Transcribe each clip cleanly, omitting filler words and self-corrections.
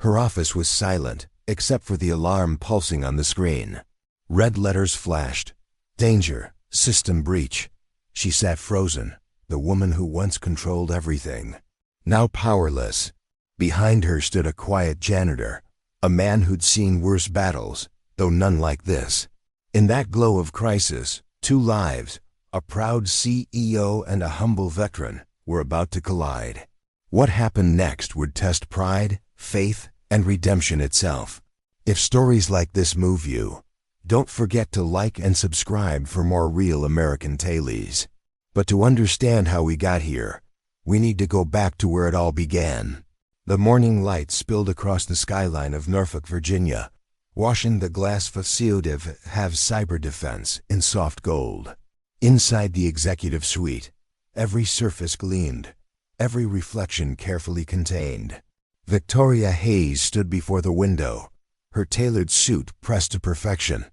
Her office was silent, except for the alarm pulsing on the screen. Red letters flashed. Danger, system breach. She sat frozen, the woman who once controlled everything. Now powerless. Behind her stood a quiet janitor, a man who'd seen worse battles, though none like this. In that glow of crisis, two lives, a proud CEO and a humble veteran, were about to collide. What happened next would test pride, faith, and redemption itself. If stories like this move you, don't forget to like and subscribe for more real American tales. But to understand how we got here, we need to go back to where it all began. The morning light spilled across the skyline of Norfolk, Virginia, washing the glass facade of Have Cyber Defense in soft gold. Inside the executive suite, every surface gleamed, every reflection carefully contained. Victoria Hayes stood before the window, her tailored suit pressed to perfection,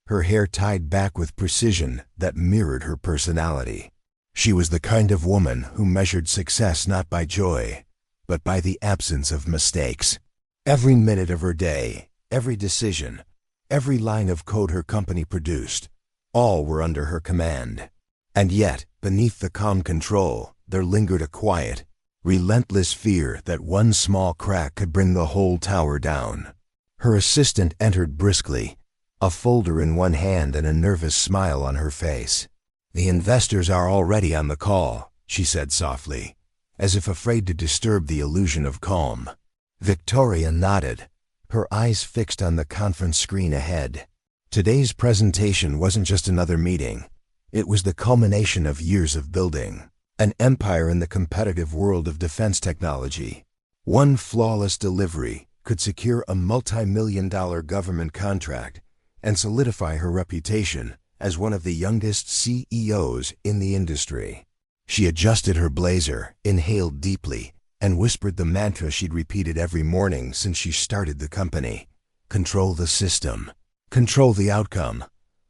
her hair tied back with precision that mirrored her personality. She was the kind of woman who measured success not by joy, but by the absence of mistakes. Every minute of her day, every decision, every line of code her company produced, all were under her command. And yet, beneath the calm control, there lingered a quiet, relentless fear that one small crack could bring the whole tower down. Her assistant entered briskly, a folder in one hand and a nervous smile on her face. "The investors are already on the call," she said softly, as if afraid to disturb the illusion of calm. Victoria nodded, her eyes fixed on the conference screen ahead. Today's presentation wasn't just another meeting. It was the culmination of years of building an empire in the competitive world of defense technology. One flawless delivery could secure a multi-million-dollar government contract and solidify her reputation as one of the youngest CEOs in the industry. She adjusted her blazer, inhaled deeply, and whispered the mantra she'd repeated every morning since she started the company. Control the system. Control the outcome.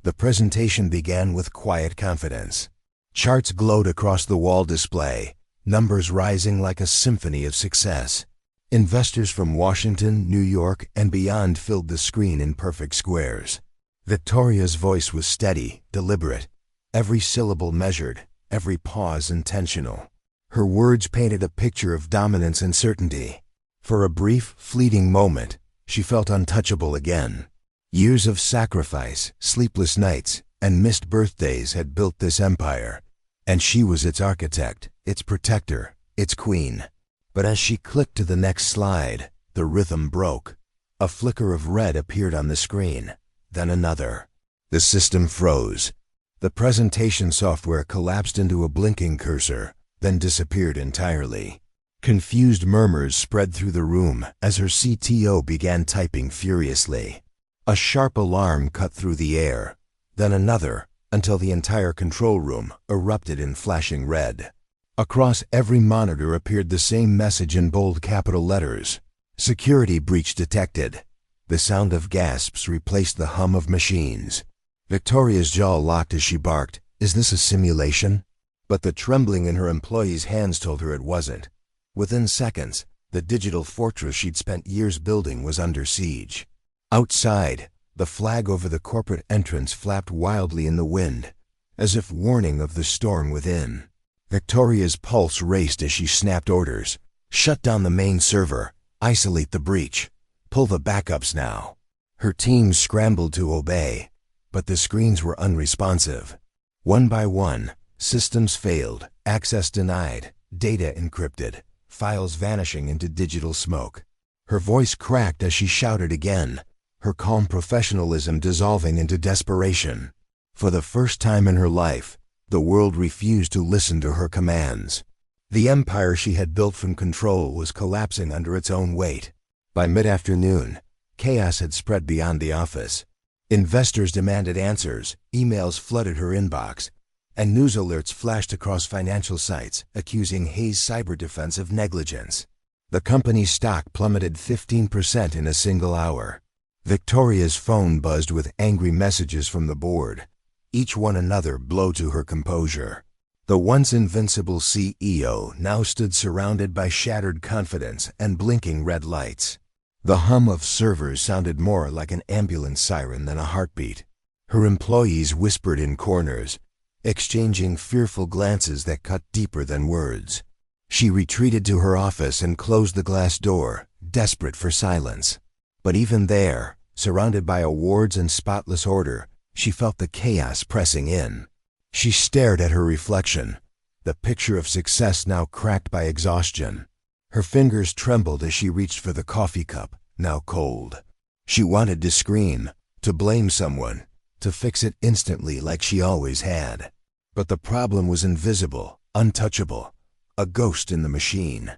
The presentation began with quiet confidence. Charts glowed across the wall display, numbers rising like a symphony of success. Investors from Washington, New York, and beyond filled the screen in perfect squares. Victoria's voice was steady, deliberate, every syllable measured, every pause intentional. Her words painted a picture of dominance and certainty. For a brief, fleeting moment, she felt untouchable again. Years of sacrifice, sleepless nights, and missed birthdays had built this empire, and she was its architect, its protector, its queen. But as she clicked to the next slide, the rhythm broke. A flicker of red appeared on the screen, then another. The system froze. The presentation software collapsed into a blinking cursor, then disappeared entirely. Confused murmurs spread through the room as her CTO began typing furiously. A sharp alarm cut through the air, then another, until the entire control room erupted in flashing red. Across every monitor appeared the same message in bold capital letters. Security breach detected. The sound of gasps replaced the hum of machines. Victoria's jaw locked as she barked, "Is this a simulation?" But the trembling in her employees' hands told her it wasn't. Within seconds, the digital fortress she'd spent years building was under siege. Outside, the flag over the corporate entrance flapped wildly in the wind, as if warning of the storm within. Victoria's pulse raced as she snapped orders. "Shut down the main server. Isolate the breach. Pull the backups now." Her team scrambled to obey, but the screens were unresponsive. One by one, systems failed, access denied, data encrypted, files vanishing into digital smoke. Her voice cracked as she shouted again, her calm professionalism dissolving into desperation. For the first time in her life, the world refused to listen to her commands. The empire she had built from control was collapsing under its own weight. By mid-afternoon, chaos had spread beyond the office. Investors demanded answers, emails flooded her inbox, and news alerts flashed across financial sites accusing Hayes Cyber Defense of negligence. The company's stock plummeted 15% in a single hour. Victoria's phone buzzed with angry messages from the board, each one another blow to her composure. The once invincible CEO now stood surrounded by shattered confidence and blinking red lights. The hum of servers sounded more like an ambulance siren than a heartbeat. Her employees whispered in corners, exchanging fearful glances that cut deeper than words. She retreated to her office and closed the glass door, desperate for silence. But even there, surrounded by awards and spotless order, she felt the chaos pressing in. She stared at her reflection, the picture of success now cracked by exhaustion. Her fingers trembled as she reached for the coffee cup, now cold. She wanted to scream, to blame someone, to fix it instantly like she always had. But the problem was invisible, untouchable, a ghost in the machine.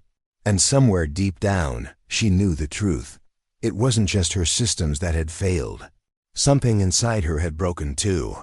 And somewhere deep down, she knew the truth. It wasn't just her systems that had failed. Something inside her had broken too.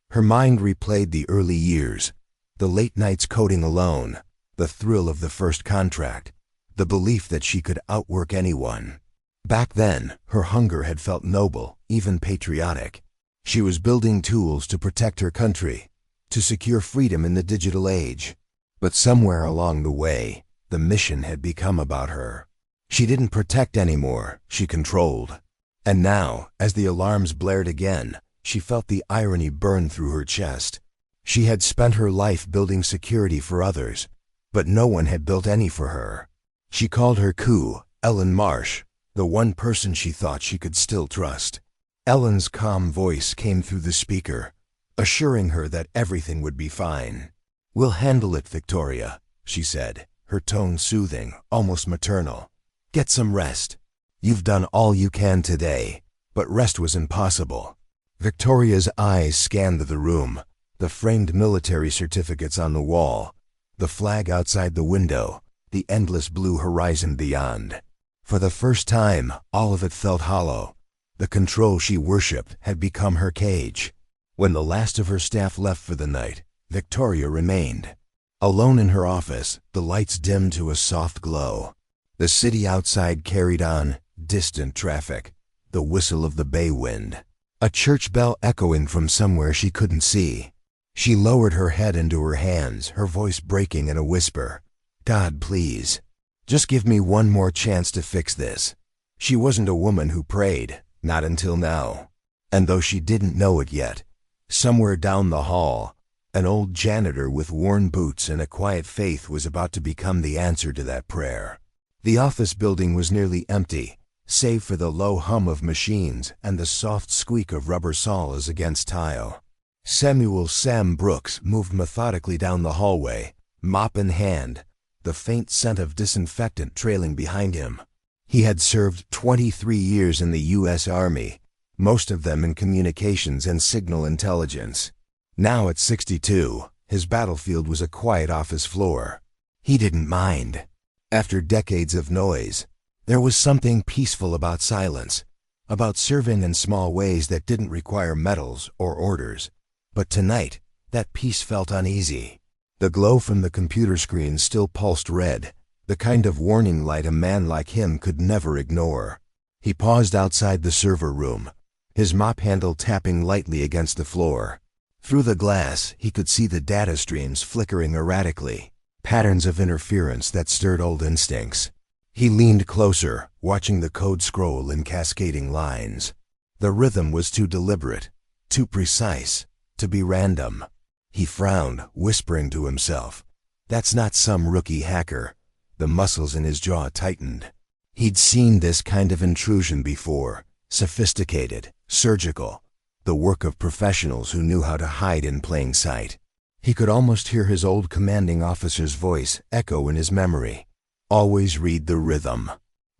Her mind replayed the early years, the late nights coding alone, the thrill of the first contract, the belief that she could outwork anyone. Back then, her hunger had felt noble, even patriotic. She was building tools to protect her country, to secure freedom in the digital age. But somewhere along the way, the mission had become about her. She didn't protect anymore, she controlled. And now, as the alarms blared again, she felt the irony burn through her chest. She had spent her life building security for others, but no one had built any for her. She called her coup Ellen Marsh, the one person she thought she could still trust. Ellen's calm voice came through the speaker, assuring her that everything would be fine. "We'll handle it, Victoria," she said, her tone soothing, almost maternal. "Get some rest. You've done all you can today, but rest was impossible." Victoria's eyes scanned the room, the framed military certificates on the wall, the flag outside the window, the endless blue horizon beyond. For the first time, all of it felt hollow. The control she worshipped had become her cage. When the last of her staff left for the night, Victoria remained. Alone in her office, the lights dimmed to a soft glow. The city outside carried on, distant traffic, the whistle of the bay wind, a church bell echoing from somewhere she couldn't see. She lowered her head into her hands, her voice breaking in a whisper. "God, please, just give me one more chance to fix this." She wasn't a woman who prayed, not until now. And though she didn't know it yet, somewhere down the hall, an old janitor with worn boots and a quiet faith was about to become the answer to that prayer. The office building was nearly empty, save for the low hum of machines and the soft squeak of rubber saws against tile. Samuel "Sam" Brooks moved methodically down the hallway, mop in hand, the faint scent of disinfectant trailing behind him. He had served 23 years in the U.S. Army, most of them in communications and signal intelligence. Now at 62, his battlefield was a quiet office floor. He didn't mind. After decades of noise, there was something peaceful about silence, about serving in small ways that didn't require medals or orders. But tonight, that peace felt uneasy. The glow from the computer screen still pulsed red, the kind of warning light a man like him could never ignore. He paused outside the server room, his mop handle tapping lightly against the floor. Through the glass, he could see the data streams flickering erratically, patterns of interference that stirred old instincts. He leaned closer, watching the code scroll in cascading lines. The rhythm was too deliberate, too precise, to be random. He frowned, whispering to himself, "That's not some rookie hacker." The muscles in his jaw tightened. He'd seen this kind of intrusion before, sophisticated, surgical, the work of professionals who knew how to hide in plain sight. He could almost hear his old commanding officer's voice echo in his memory. "Always read the rhythm.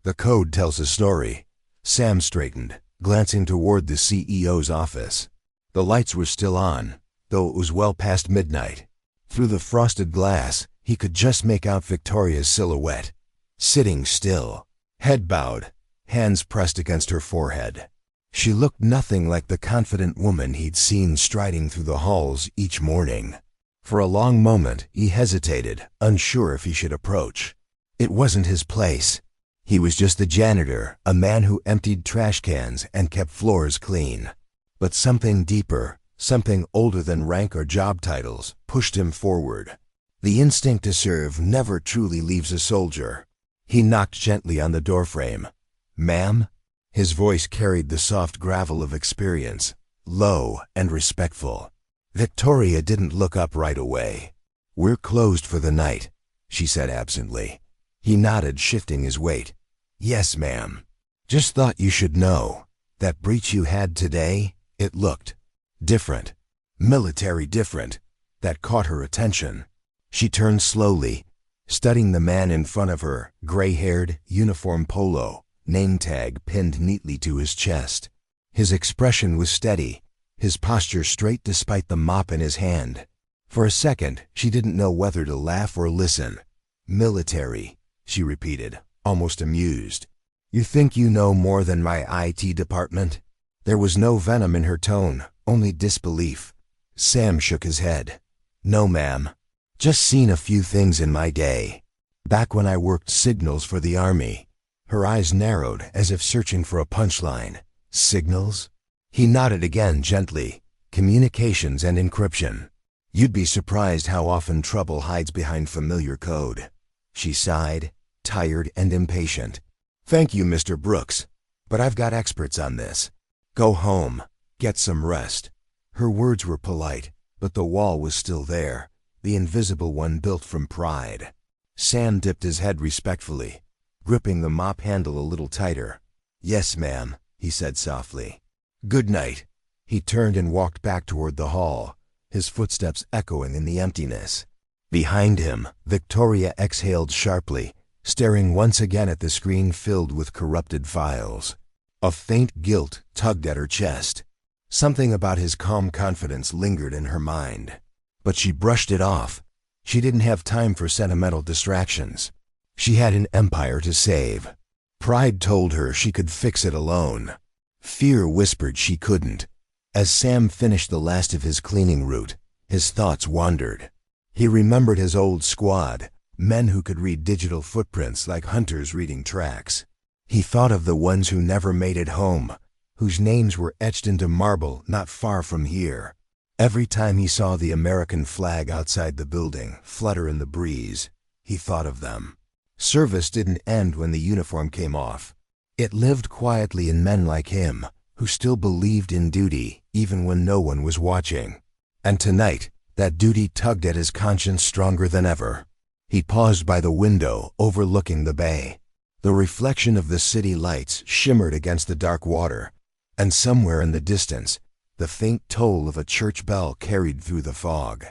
The code tells a story." Sam straightened, glancing toward the CEO's office. The lights were still on, though it was well past midnight. Through the frosted glass, he could just make out Victoria's silhouette, sitting still, head bowed, hands pressed against her forehead. She looked nothing like the confident woman he'd seen striding through the halls each morning. For a long moment, he hesitated, unsure if he should approach. It wasn't his place. He was just the janitor, a man who emptied trash cans and kept floors clean. But something deeper, something older than rank or job titles, pushed him forward. The instinct to serve never truly leaves a soldier. He knocked gently on the doorframe. Ma'am? His voice carried the soft gravel of experience, low and respectful. Victoria didn't look up right away. "We're closed for the night," she said absently. He nodded, shifting his weight. "Yes, ma'am. Just thought you should know. That breach you had today, it looked different. Military different. That caught her attention." She turned slowly, studying the man in front of her, gray-haired, uniform polo, name tag pinned neatly to his chest. His expression was steady, his posture straight despite the mop in his hand. For a second, she didn't know whether to laugh or listen. "Military," she repeated, almost amused. "You think you know more than my IT department?" There was no venom in her tone, only disbelief. Sam shook his head. "No, ma'am. Just seen a few things in my day. Back when I worked signals for the Army." Her eyes narrowed as if searching for a punchline. "Signals?" He nodded again gently. "Communications and encryption. You'd be surprised how often trouble hides behind familiar code." She sighed, tired and impatient. "Thank you, Mr. Brooks, but I've got experts on this. Go home. Get some rest." Her words were polite, but the wall was still there, the invisible one built from pride. Sam dipped his head respectfully, gripping the mop handle a little tighter. "Yes, ma'am," he said softly. "Good night." He turned and walked back toward the hall, his footsteps echoing in the emptiness. Behind him, Victoria exhaled sharply, staring once again at the screen filled with corrupted files. A faint guilt tugged at her chest. Something about his calm confidence lingered in her mind. But she brushed it off. She didn't have time for sentimental distractions. She had an empire to save. Pride told her she could fix it alone. Fear whispered she couldn't. As Sam finished the last of his cleaning route, his thoughts wandered. He remembered his old squad, men who could read digital footprints like hunters reading tracks. He thought of the ones who never made it home, whose names were etched into marble not far from here. Every time he saw the American flag outside the building flutter in the breeze, he thought of them. Service didn't end when the uniform came off. It lived quietly in men like him, who still believed in duty even when no one was watching. And tonight, that duty tugged at his conscience stronger than ever. He paused by the window overlooking the bay. The reflection of the city lights shimmered against the dark water, and somewhere in the distance, the faint toll of a church bell carried through the fog.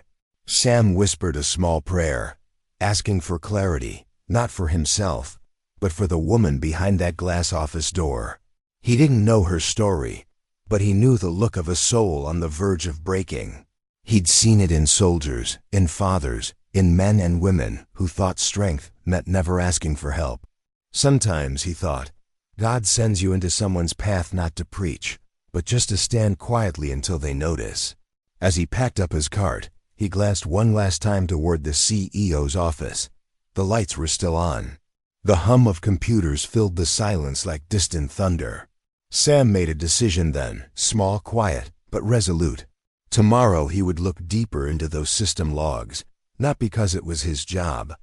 Sam whispered a small prayer, asking for clarity, not for himself, but for the woman behind that glass office door. He didn't know her story, but he knew the look of a soul on the verge of breaking. He'd seen it in soldiers, in fathers, in men and women who thought strength meant never asking for help. Sometimes, he thought, God sends you into someone's path not to preach, but just to stand quietly until they notice. As he packed up his cart, he glanced one last time toward the CEO's office. The lights were still on. The hum of computers filled the silence like distant thunder. Sam made a decision then, small, quiet, but resolute. Tomorrow he would look deeper into those system logs, not because it was his job,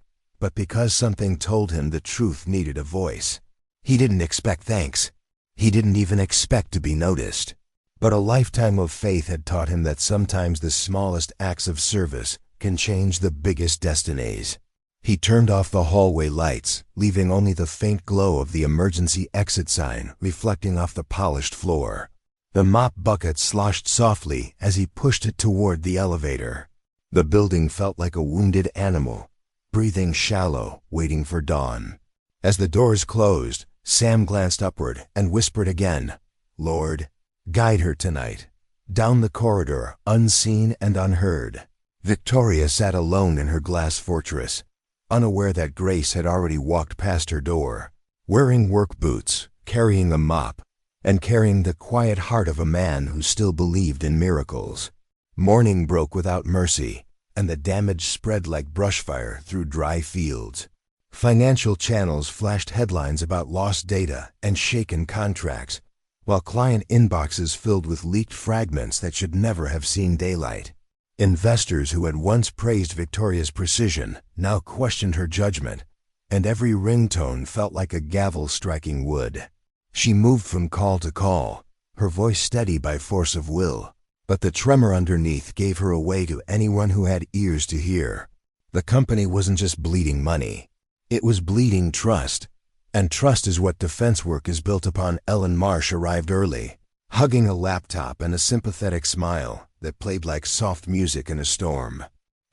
but because something told him the truth needed a voice. He didn't expect thanks. He didn't even expect to be noticed. But a lifetime of faith had taught him that sometimes the smallest acts of service can change the biggest destinies. He turned off the hallway lights, leaving only the faint glow of the emergency exit sign reflecting off the polished floor. The mop bucket sloshed softly as he pushed it toward the elevator. The building felt like a wounded animal, breathing shallow, waiting for dawn. As the doors closed, Sam glanced upward and whispered again, "Lord, guide her tonight." Down the corridor, unseen and unheard, Victoria sat alone in her glass fortress, unaware that Grace had already walked past her door, wearing work boots, carrying a mop, and carrying the quiet heart of a man who still believed in miracles. Morning broke without mercy, and the damage spread like brushfire through dry fields. Financial channels flashed headlines about lost data and shaken contracts, while client inboxes filled with leaked fragments that should never have seen daylight. Investors who had once praised Victoria's precision now questioned her judgment, and every ringtone felt like a gavel striking wood. She moved from call to call, her voice steady by force of will, but the tremor underneath gave her away to anyone who had ears to hear. The company wasn't just bleeding money. It was bleeding trust. And trust is what defense work is built upon. Ellen Marsh arrived early, hugging a laptop and a sympathetic smile that played like soft music in a storm.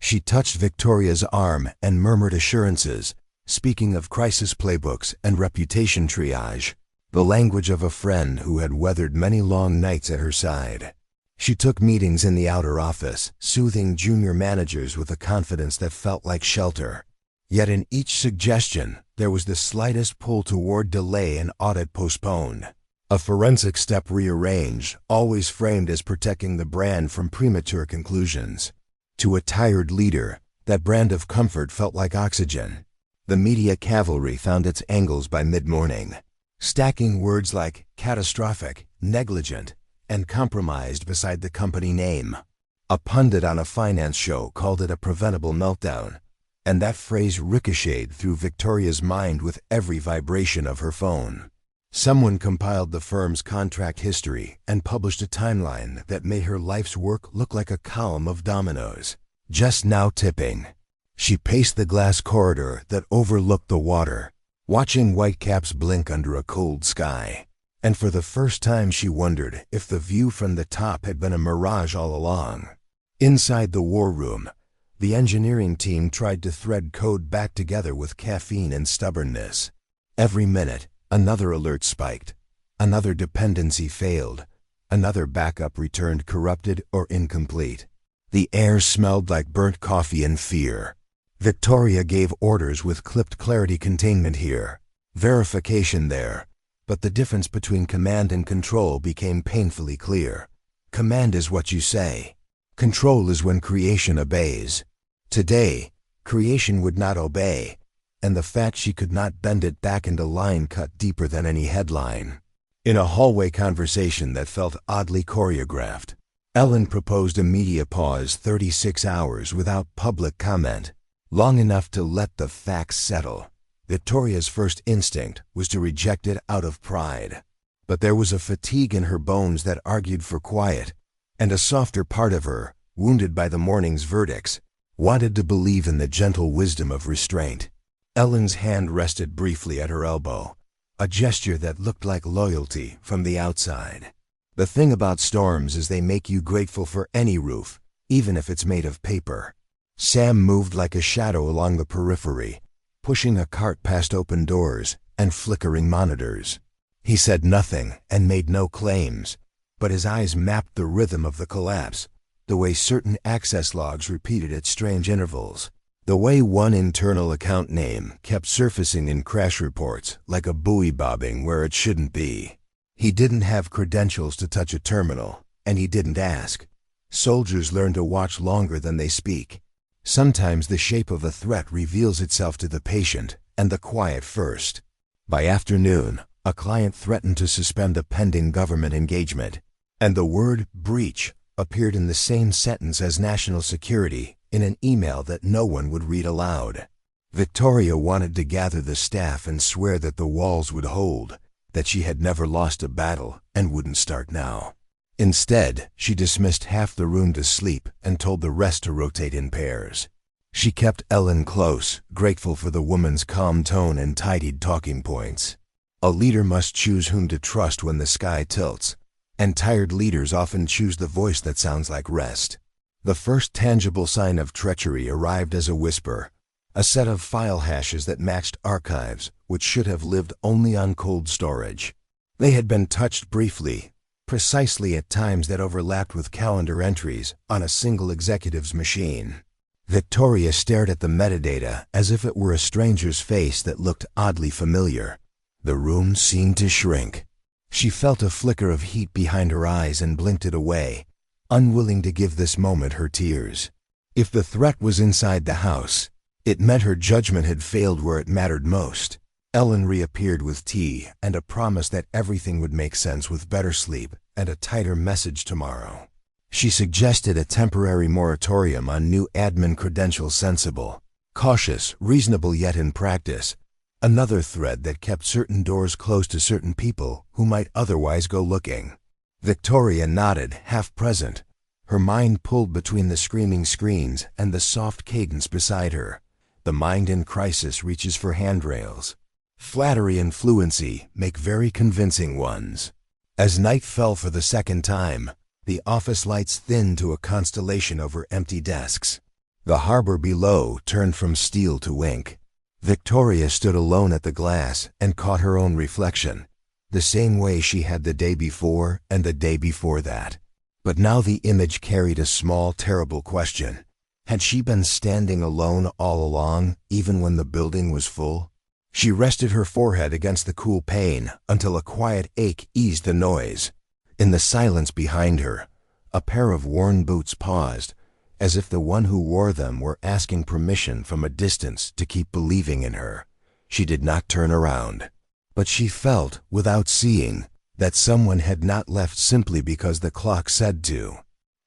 She touched Victoria's arm and murmured assurances, speaking of crisis playbooks and reputation triage, the language of a friend who had weathered many long nights at her side. She took meetings in the outer office, soothing junior managers with a confidence that felt like shelter. Yet in each suggestion, there was the slightest pull toward delay and audit postponed. A forensic step rearranged, always framed as protecting the brand from premature conclusions. To a tired leader, that brand of comfort felt like oxygen. The media cavalry found its angles by mid-morning, stacking words like catastrophic, negligent, and compromised beside the company name. A pundit on a finance show called it a preventable meltdown, and that phrase ricocheted through Victoria's mind with every vibration of her phone. Someone compiled the firm's contract history and published a timeline that made her life's work look like a column of dominoes, just now tipping. She paced the glass corridor that overlooked the water, watching whitecaps blink under a cold sky. And for the first time she wondered if the view from the top had been a mirage all along. Inside the war room, the engineering team tried to thread code back together with caffeine and stubbornness. Every minute, another alert spiked, another dependency failed, another backup returned corrupted or incomplete. The air smelled like burnt coffee and fear. Victoria gave orders with clipped clarity: containment here, verification there. But the difference between command and control became painfully clear. Command is what you say. Control is when creation obeys. Today, creation would not obey, and the fact she could not bend it back into line cut deeper than any headline. In a hallway conversation that felt oddly choreographed, Ellen proposed a media pause, 36 hours without public comment, long enough to let the facts settle. Victoria's first instinct was to reject it out of pride. But there was a fatigue in her bones that argued for quiet, and a softer part of her, wounded by the morning's verdicts, wanted to believe in the gentle wisdom of restraint. Ellen's hand rested briefly at her elbow, a gesture that looked like loyalty from the outside. The thing about storms is they make you grateful for any roof, even if it's made of paper. Sam moved like a shadow along the periphery, pushing a cart past open doors and flickering monitors. He said nothing and made no claims, but his eyes mapped the rhythm of the collapse, the way certain access logs repeated at strange intervals, the way one internal account name kept surfacing in crash reports like a buoy bobbing where it shouldn't be. He didn't have credentials to touch a terminal, and he didn't ask. Soldiers learn to watch longer than they speak. Sometimes the shape of a threat reveals itself to the patient, and the quiet first. By afternoon, a client threatened to suspend a pending government engagement, and the word breach appeared in the same sentence as national security in an email that no one would read aloud. Victoria wanted to gather the staff and swear that the walls would hold, that she had never lost a battle and wouldn't start now. Instead, she dismissed half the room to sleep and told the rest to rotate in pairs. She kept Ellen close, grateful for the woman's calm tone and tidied talking points. A leader must choose whom to trust when the sky tilts, and tired leaders often choose the voice that sounds like rest. The first tangible sign of treachery arrived as a whisper, a set of file hashes that matched archives which should have lived only on cold storage. They had been touched briefly, precisely at times that overlapped with calendar entries on a single executive's machine. Victoria stared at the metadata as if it were a stranger's face that looked oddly familiar. The room seemed to shrink. She felt a flicker of heat behind her eyes and blinked it away, unwilling to give this moment her tears. If the threat was inside the house, it meant her judgment had failed where it mattered most. Ellen reappeared with tea and a promise that everything would make sense with better sleep and a tighter message tomorrow. She suggested a temporary moratorium on new admin credentials, sensible, cautious, reasonable yet in practice, Another thread that kept certain doors closed to certain people who might otherwise go looking. Victoria nodded, half present. Her mind pulled between the screaming screens and the soft cadence beside her. The mind in crisis reaches for handrails. Flattery and fluency make very convincing ones. As night fell for the second time, the office lights thinned to a constellation over empty desks. The harbor below turned from steel to ink. Victoria stood alone at the glass and caught her own reflection, the same way she had the day before and the day before that. But now the image carried a small, terrible question. Had she been standing alone all along, even when the building was full? She rested her forehead against the cool pane until a quiet ache eased the noise. In the silence behind her, a pair of worn boots paused, as if the one who wore them were asking permission from a distance to keep believing in her. She did not turn around, but she felt, without seeing, that someone had not left simply because the clock said to.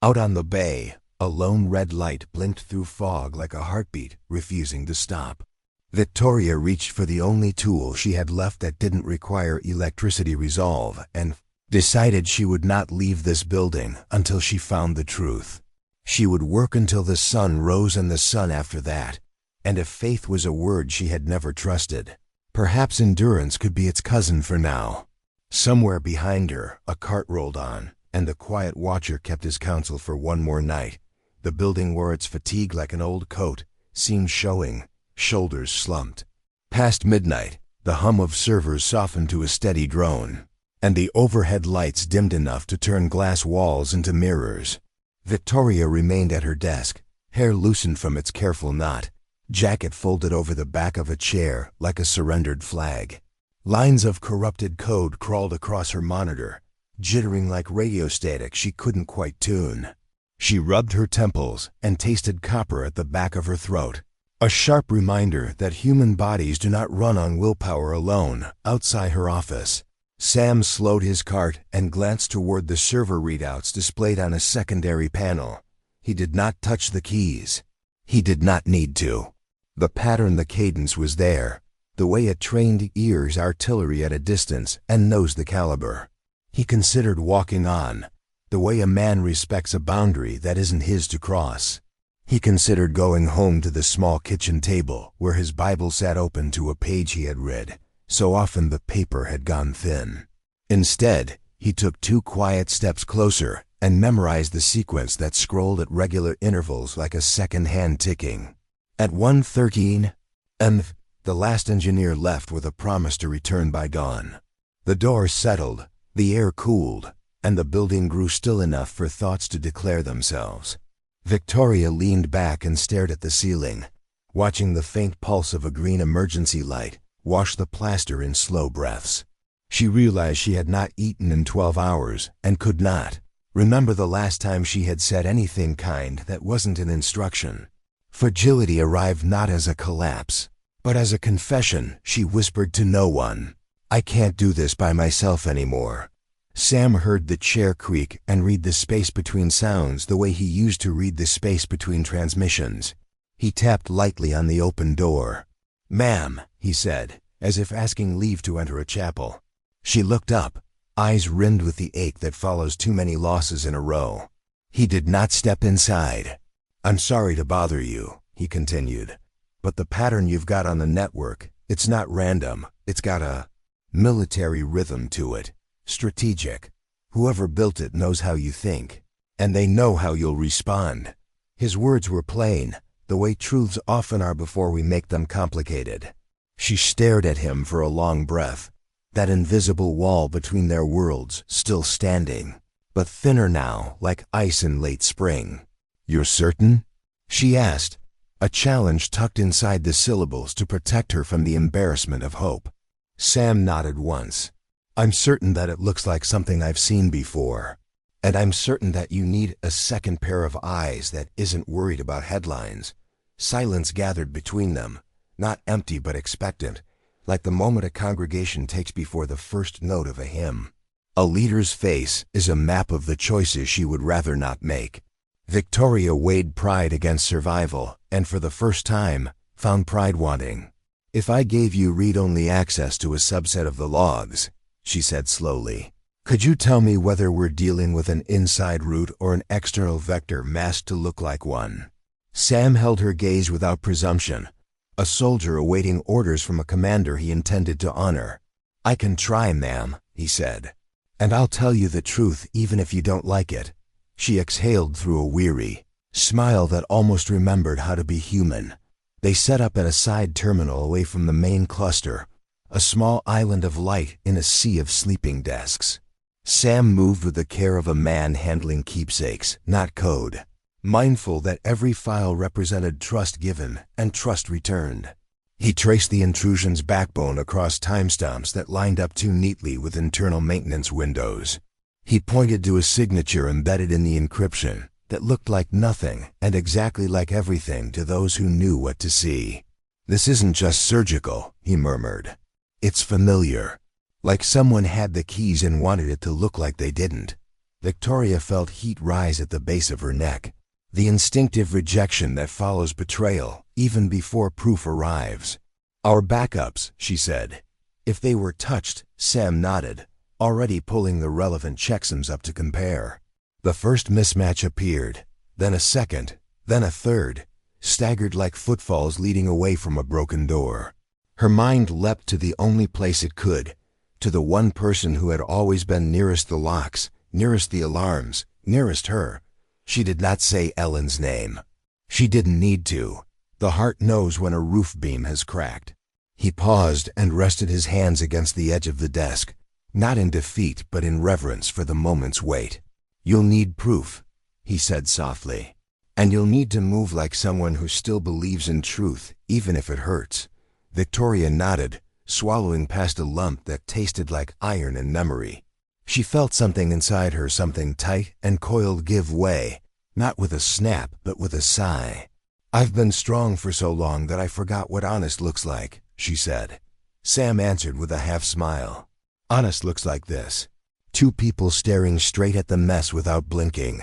Out on the bay, a lone red light blinked through fog like a heartbeat, refusing to stop. Victoria reached for the only tool she had left that didn't require electricity resolve and decided she would not leave this building until she found the truth. She would work until the sun rose and the sun after that, and if faith was a word she had never trusted, perhaps endurance could be its cousin for now. Somewhere behind her, a cart rolled on, and the quiet watcher kept his counsel for one more night. The building wore its fatigue like an old coat, seams showing, shoulders slumped. Past midnight, the hum of servers softened to a steady drone, and the overhead lights dimmed enough to turn glass walls into mirrors. Victoria remained at her desk, hair loosened from its careful knot, jacket folded over the back of a chair like a surrendered flag. Lines of corrupted code crawled across her monitor, jittering like radio static she couldn't quite tune. She rubbed her temples and tasted copper at the back of her throat, a sharp reminder that human bodies do not run on willpower alone. Outside her office, Sam slowed his cart and glanced toward the server readouts displayed on a secondary panel. He did not touch the keys. He did not need to. The pattern, the cadence was there, the way a trained ear's artillery at a distance and knows the caliber. He considered walking on, the way a man respects a boundary that isn't his to cross. He considered going home to the small kitchen table where his Bible sat open to a page he had read. So often the paper had gone thin. Instead, he took 2 quiet steps closer and memorized the sequence that scrolled at regular intervals like a second-hand ticking. At 1:13, and the last engineer left with a promise to return by dawn. The door settled, the air cooled, and the building grew still enough for thoughts to declare themselves. Victoria leaned back and stared at the ceiling, watching the faint pulse of a green emergency light wash the plaster in slow breaths. She realized she had not eaten in 12 hours and could not remember the last time she had said anything kind that wasn't an instruction. Fragility arrived not as a collapse, but as a confession. She whispered to no one, "I can't do this by myself anymore." Sam heard the chair creak and read the space between sounds the way he used to read the space between transmissions. He tapped lightly on the open door. "Ma'am," he said, as if asking leave to enter a chapel. She looked up, eyes rimmed with the ache that follows too many losses in a row. He did not step inside. "I'm sorry to bother you," he continued, "but the pattern you've got on the network, it's not random. It's got a military rhythm to it, strategic. Whoever built it knows how you think, and they know how you'll respond." His words were plain, the way truths often are before we make them complicated. She stared at him for a long breath, that invisible wall between their worlds still standing, but thinner now, like ice in late spring. "You're certain?" she asked, a challenge tucked inside the syllables to protect her from the embarrassment of hope. Sam nodded once. "I'm certain that it looks like something I've seen before, and I'm certain that you need a second pair of eyes that isn't worried about headlines." Silence gathered between them, not empty but expectant, like the moment a congregation takes before the first note of a hymn. A leader's face is a map of the choices she would rather not make. Victoria weighed pride against survival, and for the first time, found pride wanting. If I gave you read-only access to a subset of the logs, she said slowly, could you tell me whether we're dealing with an inside route or an external vector masked to look like one? Sam held her gaze without presumption, a soldier awaiting orders from a commander he intended to honor. I can try, ma'am, he said. And I'll tell you the truth even if you don't like it. She exhaled through a weary smile that almost remembered how to be human. They set up at a side terminal away from the main cluster, a small island of light in a sea of sleeping desks. Sam moved with the care of a man handling keepsakes, not code, mindful that every file represented trust given and trust returned. He traced the intrusion's backbone across timestamps that lined up too neatly with internal maintenance windows. He pointed to a signature embedded in the encryption that looked like nothing and exactly like everything to those who knew what to see. This isn't just surgical, he murmured. It's familiar. Like someone had the keys and wanted it to look like they didn't. Victoria felt heat rise at the base of her neck, the instinctive rejection that follows betrayal even before proof arrives. Our backups, she said. If they were touched, Sam nodded, already pulling the relevant checksums up to compare. The first mismatch appeared, then a second, then a third, staggered like footfalls leading away from a broken door. Her mind leapt to the only place it could, to the one person who had always been nearest the locks, nearest the alarms, nearest her. She did not say Ellen's name. She didn't need to. The heart knows when a roof beam has cracked. He paused and rested his hands against the edge of the desk, not in defeat but in reverence for the moment's weight. You'll need proof, he said softly. And you'll need to move like someone who still believes in truth, even if it hurts. Victoria nodded, swallowing past a lump that tasted like iron and memory. She felt something inside her, something tight and coiled, give way, not with a snap, but with a sigh. I've been strong for so long that I forgot what honest looks like, she said. Sam answered with a half smile. Honest looks like this. Two people staring straight at the mess without blinking.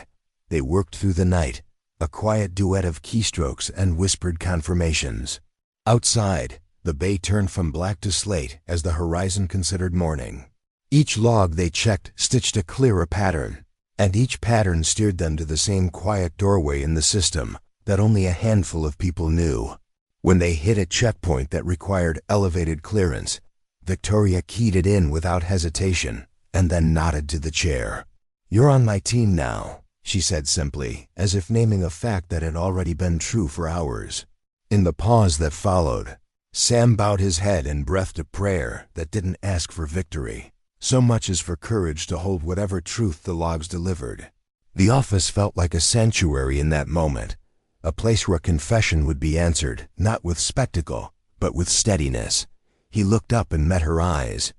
They worked through the night, a quiet duet of keystrokes and whispered confirmations. Outside, the bay turned from black to slate as the horizon considered morning. Each log they checked stitched a clearer pattern, and each pattern steered them to the same quiet doorway in the system that only a handful of people knew. When they hit a checkpoint that required elevated clearance, Victoria keyed it in without hesitation and then nodded to the chair. You're on my team now, she said simply, as if naming a fact that had already been true for hours. In the pause that followed, Sam bowed his head and breathed a prayer that didn't ask for victory, so much as for courage to hold whatever truth the logs delivered. The office felt like a sanctuary in that moment, a place where confession would be answered, not with spectacle, but with steadiness. He looked up and met her eyes.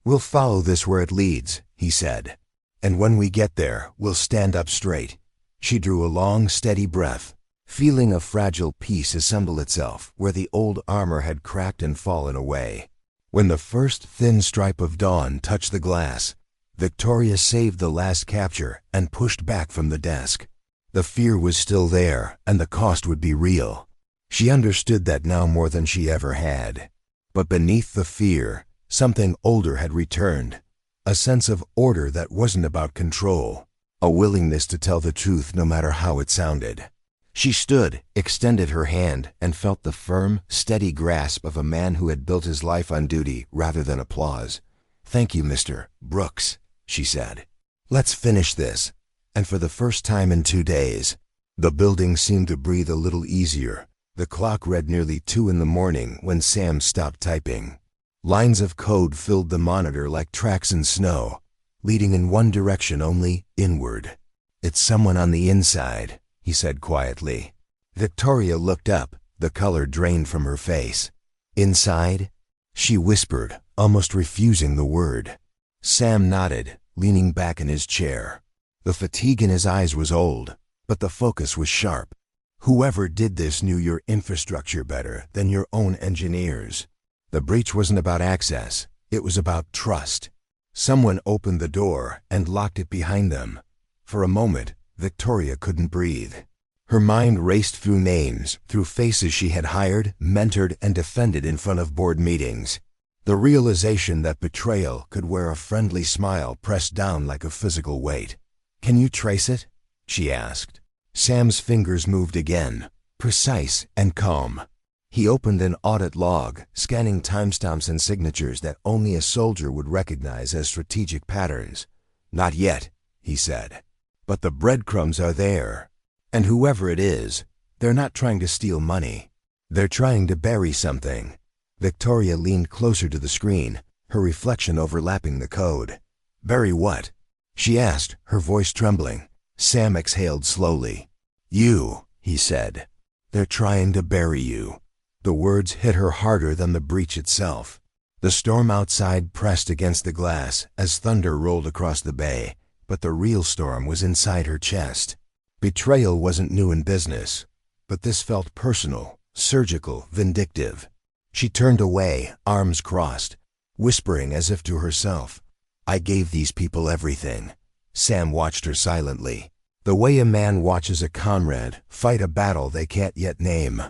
We'll follow this where it leads, he said. And when we get there, we'll stand up straight. She drew a long, steady breath, feeling a fragile peace assemble itself where the old armor had cracked and fallen away. When the first thin stripe of dawn touched the glass, Victoria saved the last capture and pushed back from the desk. The fear was still there, and the cost would be real. She understood that now more than she ever had. But beneath the fear, something older had returned, a sense of order that wasn't about control, a willingness to tell the truth no matter how it sounded. She stood, extended her hand, and felt the firm, steady grasp of a man who had built his life on duty rather than applause. Thank you, Mr. Brooks, she said. Let's finish this. And for the first time in 2 days, the building seemed to breathe a little easier. The clock read nearly 2 a.m. when Sam stopped typing. Lines of code filled the monitor like tracks in snow, leading in one direction only, inward. It's someone on the inside, he said quietly. Victoria looked up, the color drained from her face. Inside? She whispered, almost refusing the word. Sam nodded, leaning back in his chair. The fatigue in his eyes was old, but the focus was sharp. Whoever did this knew your infrastructure better than your own engineers. The breach wasn't about access, it was about trust. Someone opened the door and locked it behind them. For a moment, Victoria couldn't breathe. Her mind raced through names, through faces she had hired, mentored, and defended in front of board meetings. The realization that betrayal could wear a friendly smile pressed down like a physical weight. "Can you trace it?" she asked. Sam's fingers moved again, precise and calm. He opened an audit log, scanning timestamps and signatures that only a soldier would recognize as strategic patterns. "Not yet," he said. "But the breadcrumbs are there. And whoever it is, they're not trying to steal money. They're trying to bury something." Victoria leaned closer to the screen, her reflection overlapping the code. "Bury what?" she asked, her voice trembling. Sam exhaled slowly. "You," he said. "They're trying to bury you." The words hit her harder than the breach itself. The storm outside pressed against the glass as thunder rolled across the bay, but the real storm was inside her chest. Betrayal wasn't new in business, but this felt personal, surgical, vindictive. She turned away, arms crossed, whispering as if to herself, "I gave these people everything." Sam watched her silently, the way a man watches a comrade fight a battle they can't yet name.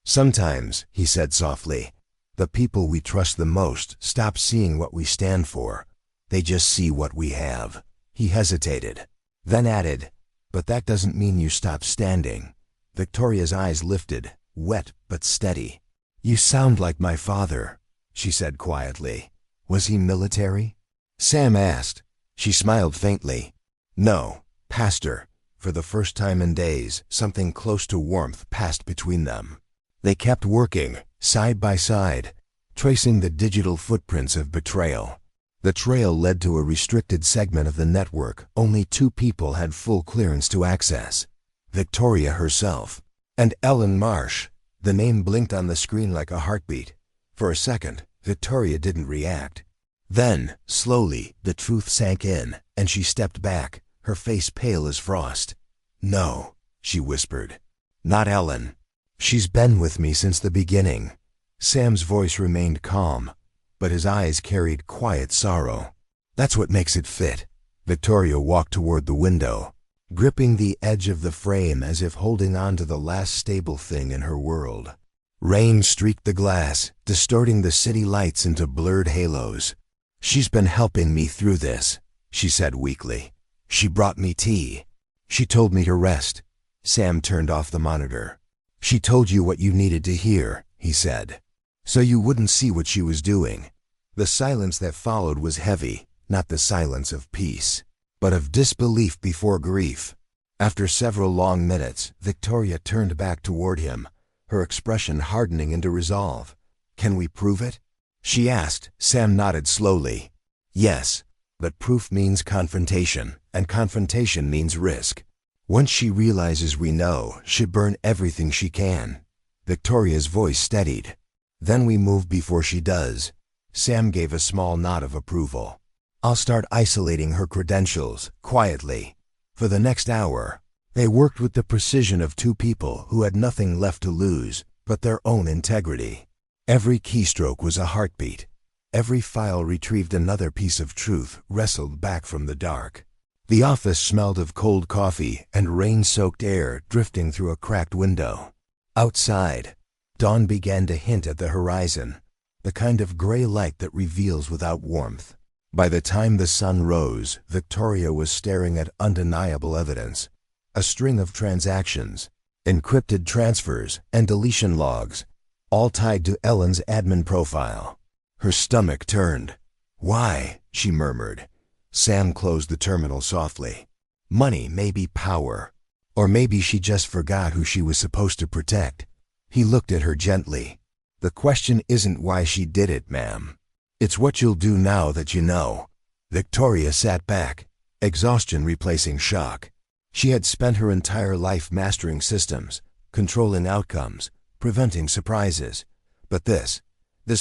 "Sometimes," he said softly, "the people we trust the most stop seeing what we stand for. They just see what we have." He hesitated, then added, "But that doesn't mean you stop standing." Victoria's eyes lifted, wet but steady. "You sound like my father," she said quietly. "Was he military?" Sam asked. She smiled faintly. "No, pastor." For the first time in days, something close to warmth passed between them. They kept working, side by side, tracing the digital footprints of betrayal. The trail led to a restricted segment of the network only 2 people had full clearance to access: Victoria herself and Ellen Marsh. The name blinked on the screen like a heartbeat. For a second, Victoria didn't react. Then, slowly, the truth sank in, and she stepped back, her face pale as frost. "No," she whispered. "Not Ellen. She's been with me since the beginning." Sam's voice remained calm, but his eyes carried quiet sorrow. "That's what makes it fit." Victoria walked toward the window, gripping the edge of the frame as if holding on to the last stable thing in her world. Rain streaked the glass, distorting the city lights into blurred halos. "She's been helping me through this," she said weakly. "She brought me tea. She told me to rest." Sam turned off the monitor. "She told you what you needed to hear," he said, "so you wouldn't see what she was doing." The silence that followed was heavy, not the silence of peace, but of disbelief before grief. After several long minutes, Victoria turned back toward him, her expression hardening into resolve. "Can we prove it?" she asked. Sam nodded slowly. "Yes, but proof means confrontation, and confrontation means risk. Once she realizes we know, she'll burn everything she can." Victoria's voice steadied. "Then we move before she does." Sam gave a small nod of approval. "I'll start isolating her credentials, quietly." For the next hour, they worked with the precision of 2 people who had nothing left to lose but their own integrity. Every keystroke was a heartbeat. Every file retrieved another piece of truth wrestled back from the dark. The office smelled of cold coffee and rain-soaked air drifting through a cracked window. Outside, dawn began to hint at the horizon, the kind of gray light that reveals without warmth. By the time the sun rose, Victoria was staring at undeniable evidence: a string of transactions, encrypted transfers, and deletion logs, all tied to Ellen's admin profile. Her stomach turned. "Why?" she murmured. Sam closed the terminal softly. Money may be power, or maybe she just forgot who she was supposed to protect. He looked at her gently. "The question isn't why she did it, ma'am. It's what you'll do now that you know." Victoria sat back, exhaustion replacing shock. She had spent her entire life mastering systems, controlling outcomes, preventing surprises. But this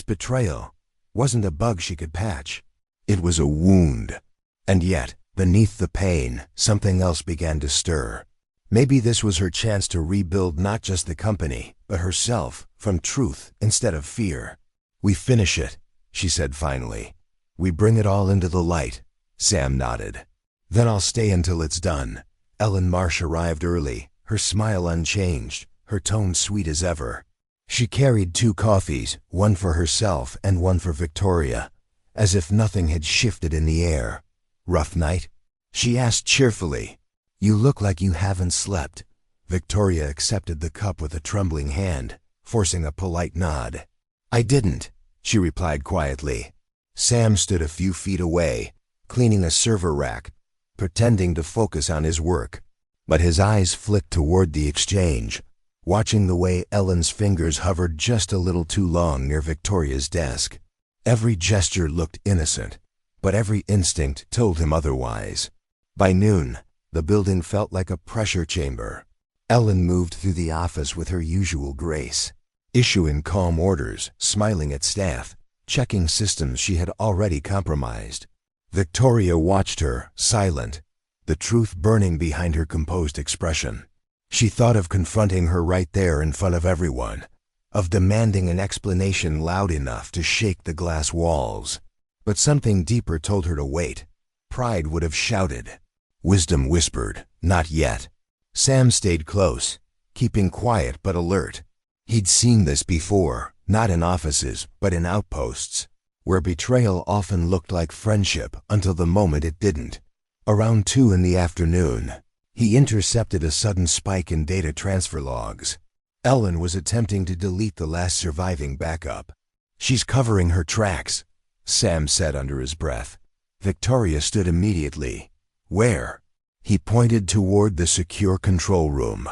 betrayal, wasn't a bug she could patch. It was a wound. And yet, beneath the pain, something else began to stir. Maybe this was her chance to rebuild not just the company, but herself, from truth instead of fear. "We finish it," she said finally. "We bring it all into the light." Sam nodded. "Then I'll stay until it's done." Ellen Marsh arrived early, her smile unchanged, her tone sweet as ever. She carried 2 coffees, one for herself and one for Victoria, as if nothing had shifted in the air. "Rough night?" she asked cheerfully. "You look like you haven't slept." Victoria accepted the cup with a trembling hand, forcing a polite nod. "I didn't," she replied quietly. Sam stood a few feet away, cleaning a server rack, pretending to focus on his work. But his eyes flicked toward the exchange, watching the way Ellen's fingers hovered just a little too long near Victoria's desk. Every gesture looked innocent, but every instinct told him otherwise. By noon, the building felt like a pressure chamber. Ellen moved through the office with her usual grace, issuing calm orders, smiling at staff, checking systems she had already compromised. Victoria watched her, silent, the truth burning behind her composed expression. She thought of confronting her right there in front of everyone, of demanding an explanation loud enough to shake the glass walls. But something deeper told her to wait. Pride would have shouted. Wisdom whispered, "Not yet." Sam stayed close, keeping quiet but alert. He'd seen this before, not in offices, but in outposts, where betrayal often looked like friendship until the moment it didn't. Around 2 in the afternoon, he intercepted a sudden spike in data transfer logs. Ellen was attempting to delete the last surviving backup. "She's covering her tracks," Sam said under his breath. Victoria stood immediately. "Where?" He pointed toward the secure control room.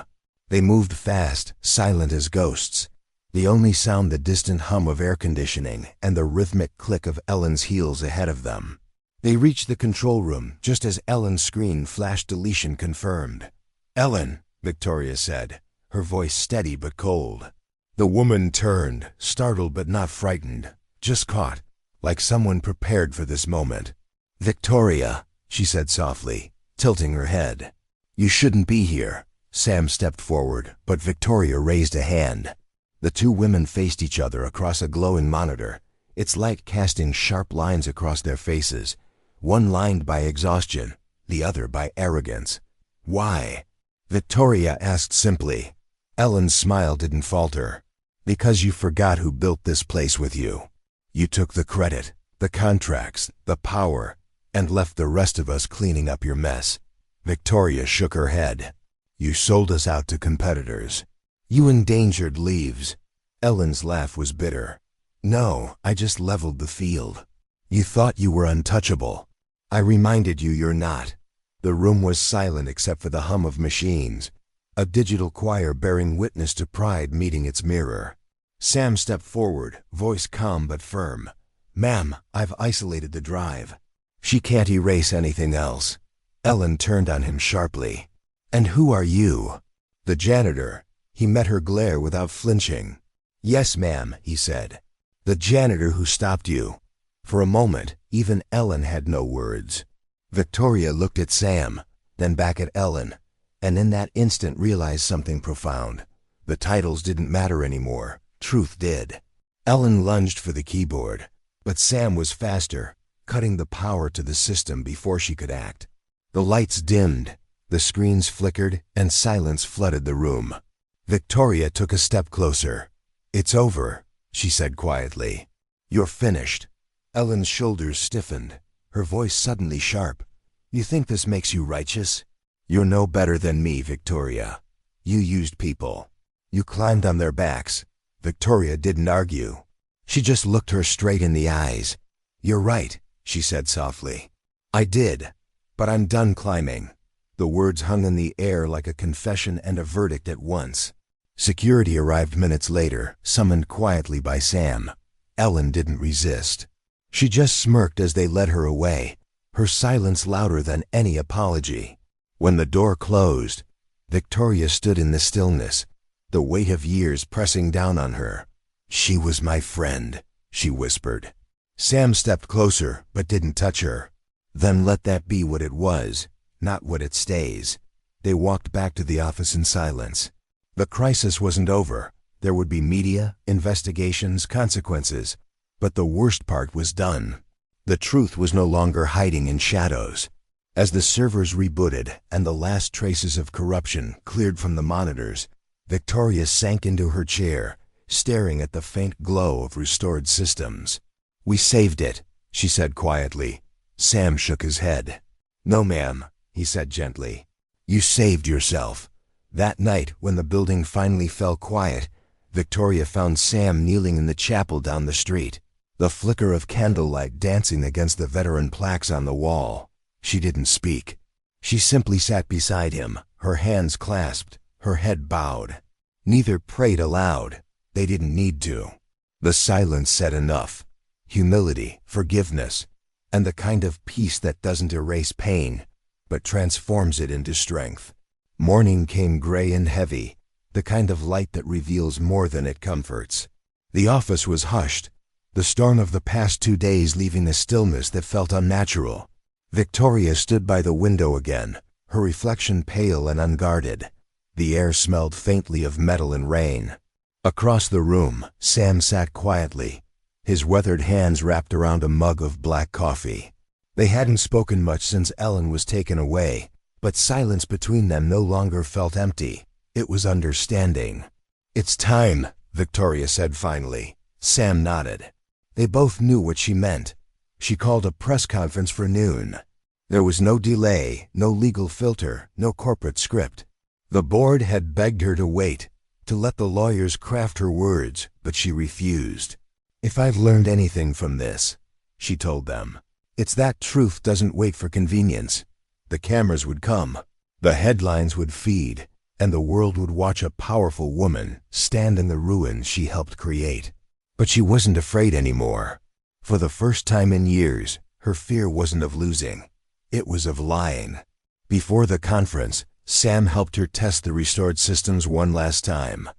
They moved fast, silent as ghosts. The only sound the distant hum of air conditioning and the rhythmic click of Ellen's heels ahead of them. They reached the control room just as Ellen's screen flashed deletion confirmed. "Ellen," Victoria said, her voice steady but cold. The woman turned, startled but not frightened, just caught, like someone prepared for this moment. "Victoria," she said softly, tilting her head. "You shouldn't be here." Sam stepped forward, but Victoria raised a hand. The 2 women faced each other across a glowing monitor, its light casting sharp lines across their faces, one lined by exhaustion, the other by arrogance. "Why?" Victoria asked simply. Ellen's smile didn't falter. "Because you forgot who built this place with you. You took the credit, the contracts, the power, and left the rest of us cleaning up your mess." Victoria shook her head. "You sold us out to competitors. You endangered leaves." Ellen's laugh was bitter. "No, I just leveled the field. You thought you were untouchable. I reminded you you're not." The room was silent except for the hum of machines, a digital choir bearing witness to pride meeting its mirror. Sam stepped forward, voice calm but firm. "Ma'am, I've isolated the drive. She can't erase anything else." Ellen turned on him sharply. "And who are you?" "The janitor." He met her glare without flinching. "Yes, ma'am," he said. "The janitor who stopped you." For a moment, even Ellen had no words. Victoria looked at Sam, then back at Ellen, and in that instant realized something profound. The titles didn't matter anymore. Truth did. Ellen lunged for the keyboard, but Sam was faster, cutting the power to the system before she could act. The lights dimmed, the screens flickered, and silence flooded the room. Victoria took a step closer. "It's over," she said quietly. "You're finished." Ellen's shoulders stiffened, her voice suddenly sharp. "You think this makes you righteous? You're no better than me, Victoria. You used people. You climbed on their backs." Victoria didn't argue. She just looked her straight in the eyes. "You're right," she said softly. "I did, but I'm done climbing." The words hung in the air like a confession and a verdict at once. Security arrived minutes later, summoned quietly by Sam. Ellen didn't resist. She just smirked as they led her away, her silence louder than any apology. When the door closed, Victoria stood in the stillness, the weight of years pressing down on her. "She was my friend," she whispered. Sam stepped closer, but didn't touch her. "Then let that be what it was, not what it stays." They walked back to the office in silence. The crisis wasn't over. There would be media, investigations, consequences. But the worst part was done. The truth was no longer hiding in shadows. As the servers rebooted and the last traces of corruption cleared from the monitors, Victoria sank into her chair, staring at the faint glow of restored systems. "We saved it," she said quietly. Sam shook his head. "No, ma'am," he said gently. "You saved yourself." That night, when the building finally fell quiet, Victoria found Sam kneeling in the chapel down the street, the flicker of candlelight dancing against the veteran plaques on the wall. She didn't speak. She simply sat beside him, her hands clasped, her head bowed. Neither prayed aloud. They didn't need to. The silence said enough. Humility, forgiveness, and the kind of peace that doesn't erase pain, but transforms it into strength. Morning came gray and heavy, the kind of light that reveals more than it comforts. The office was hushed, the storm of the past 2 days leaving a stillness that felt unnatural. Victoria stood by the window again, her reflection pale and unguarded. The air smelled faintly of metal and rain. Across the room, Sam sat quietly, his weathered hands wrapped around a mug of black coffee. They hadn't spoken much since Ellen was taken away, but silence between them no longer felt empty. It was understanding. "It's time," Victoria said finally. Sam nodded. They both knew what she meant. She called a press conference for noon. There was no delay, no legal filter, no corporate script. The board had begged her to wait, to let the lawyers craft her words, but she refused. "If I've learned anything from this," she told them, "it's that truth doesn't wait for convenience." The cameras would come, the headlines would feed, and the world would watch a powerful woman stand in the ruins she helped create. But she wasn't afraid anymore. For the first time in years, her fear wasn't of losing. It was of lying. Before the conference, Sam helped her test the restored systems one last time.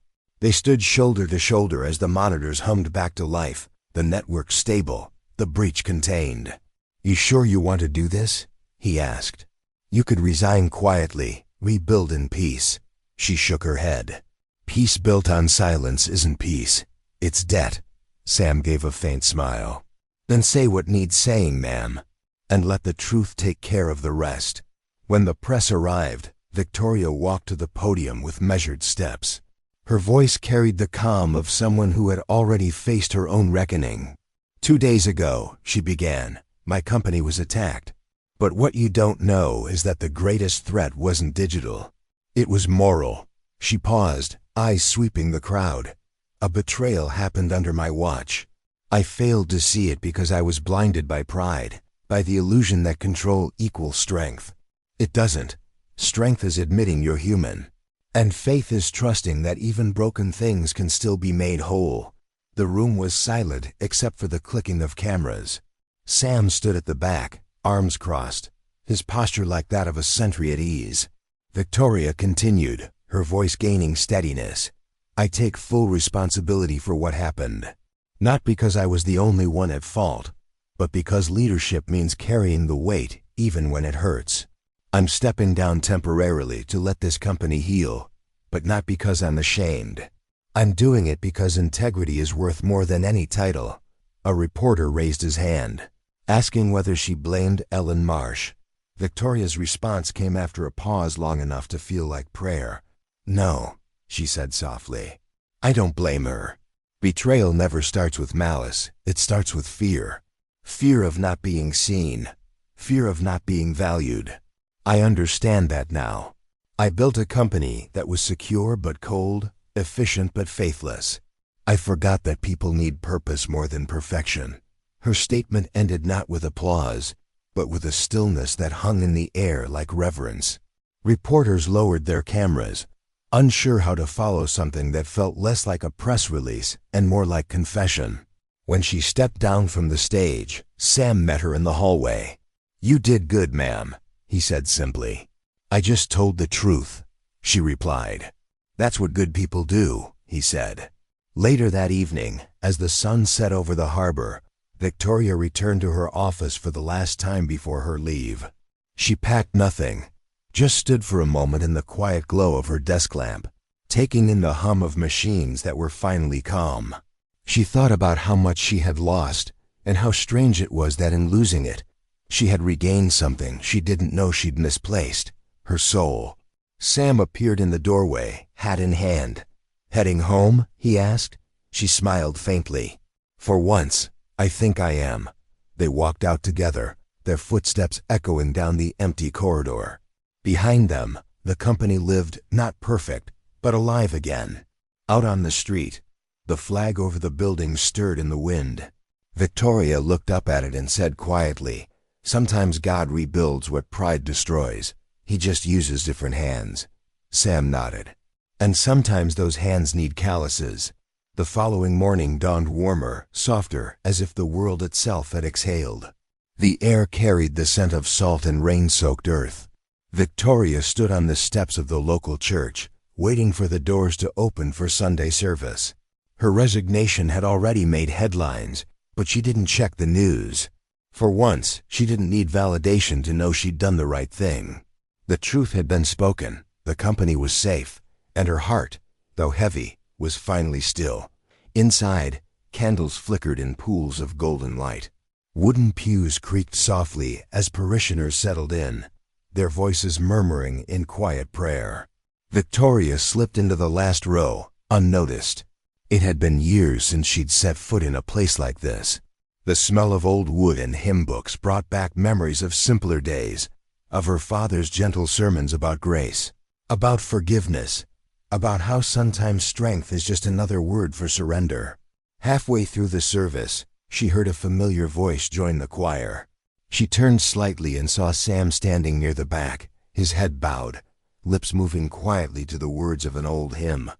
They stood shoulder to shoulder as the monitors hummed back to life, the network stable, the breach contained. "You sure you want to do this?" he asked. "You could resign quietly, rebuild in peace." She shook her head. "Peace built on silence isn't peace. It's debt." Sam gave a faint smile. "Then say what needs saying, ma'am, and let the truth take care of the rest." When the press arrived, Victoria walked to the podium with measured steps. Her voice carried the calm of someone who had already faced her own reckoning. "2 days ago," she began, "my company was attacked. But what you don't know is that the greatest threat wasn't digital. It was moral." She paused, eyes sweeping the crowd. "A betrayal happened under my watch. I failed to see it because I was blinded by pride, by the illusion that control equals strength. It doesn't. Strength is admitting you're human. And faith is trusting that even broken things can still be made whole." The room was silent except for the clicking of cameras. Sam stood at the back, arms crossed, his posture like that of a sentry at ease. Victoria continued, her voice gaining steadiness. "I take full responsibility for what happened. Not because I was the only one at fault, but because leadership means carrying the weight even when it hurts. I'm stepping down temporarily to let this company heal, but not because I'm ashamed. I'm doing it because integrity is worth more than any title." A reporter raised his hand, asking whether she blamed Ellen Marsh. Victoria's response came after a pause long enough to feel like prayer. "No," she said softly. "I don't blame her. Betrayal never starts with malice. It starts with fear. Fear of not being seen. Fear of not being valued. I understand that now. I built a company that was secure but cold, efficient but faithless. I forgot that people need purpose more than perfection." Her statement ended not with applause, but with a stillness that hung in the air like reverence. Reporters lowered their cameras, unsure how to follow something that felt less like a press release and more like confession. When she stepped down from the stage, Sam met her in the hallway. "You did good, ma'am," he said simply. "I just told the truth," she replied. "That's what good people do," he said. Later that evening, as the sun set over the harbor, Victoria returned to her office for the last time before her leave. She packed nothing, just stood for a moment in the quiet glow of her desk lamp, taking in the hum of machines that were finally calm. She thought about how much she had lost, and how strange it was that in losing it, She had regained something she didn't know she'd misplaced, her soul. Sam appeared in the doorway, hat in hand. "Heading home?" he asked. She smiled faintly. "For once, I think I am." They walked out together, their footsteps echoing down the empty corridor. Behind them, the company lived, not perfect, but alive again. Out on the street, the flag over the building stirred in the wind. Victoria looked up at it and said quietly, "Sometimes God rebuilds what pride destroys. He just uses different hands." Sam nodded. "And sometimes those hands need calluses." The following morning dawned warmer, softer, as if the world itself had exhaled. The air carried the scent of salt and rain-soaked earth. Victoria stood on the steps of the local church, waiting for the doors to open for Sunday service. Her resignation had already made headlines, but she didn't check the news. For once, she didn't need validation to know she'd done the right thing. The truth had been spoken, the company was safe, and her heart, though heavy, was finally still. Inside, candles flickered in pools of golden light. Wooden pews creaked softly as parishioners settled in, their voices murmuring in quiet prayer. Victoria slipped into the last row, unnoticed. It had been years since she'd set foot in a place like this. The smell of old wood and hymn books brought back memories of simpler days, of her father's gentle sermons about grace, about forgiveness, about how sometimes strength is just another word for surrender. Halfway through the service, she heard a familiar voice join the choir. She turned slightly and saw Sam standing near the back, his head bowed, lips moving quietly to the words of an old hymn.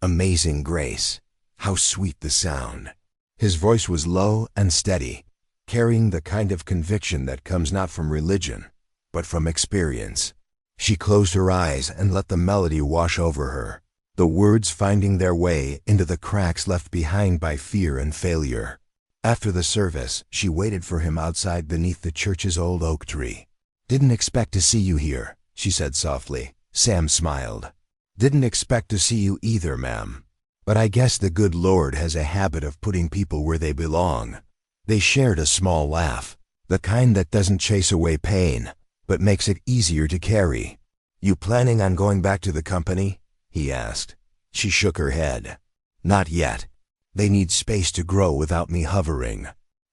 Amazing Grace. How sweet the sound. His voice was low and steady, carrying the kind of conviction that comes not from religion, but from experience. She closed her eyes and let the melody wash over her, the words finding their way into the cracks left behind by fear and failure. After the service, she waited for him outside beneath the church's old oak tree. "Didn't expect to see you here," she said softly. Sam smiled. "Didn't expect to see you either, ma'am. But I guess the good Lord has a habit of putting people where they belong." They shared a small laugh, the kind that doesn't chase away pain, but makes it easier to carry. "You planning on going back to the company?" he asked. She shook her head. "Not yet. They need space to grow without me hovering.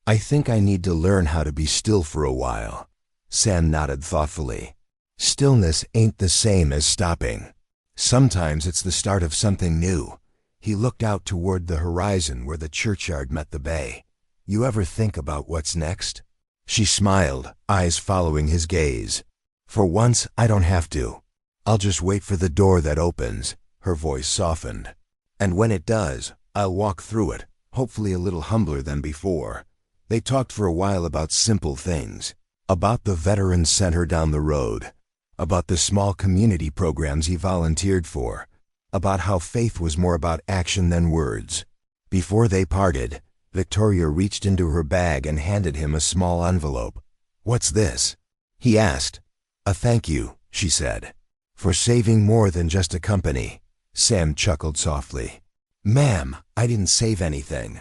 I think I need to learn how to be still for a while." Sam nodded thoughtfully. Stillness ain't the same as stopping. Sometimes it's the start of something new. He looked out toward the horizon where the churchyard met the bay. "You ever think about what's next?" She smiled, eyes following his gaze. "For once, I don't have to. I'll just wait for the door that opens." Her voice softened. "And when it does, I'll walk through it, hopefully a little humbler than before." They talked for a while about simple things, about the veterans center down the road, about the small community programs he volunteered for, about how faith was more about action than words. Before they parted, Victoria reached into her bag and handed him a small envelope. "What's this?" he asked. "A thank you," she said, "for saving more than just a company." Sam chuckled softly. "Ma'am, I didn't save anything.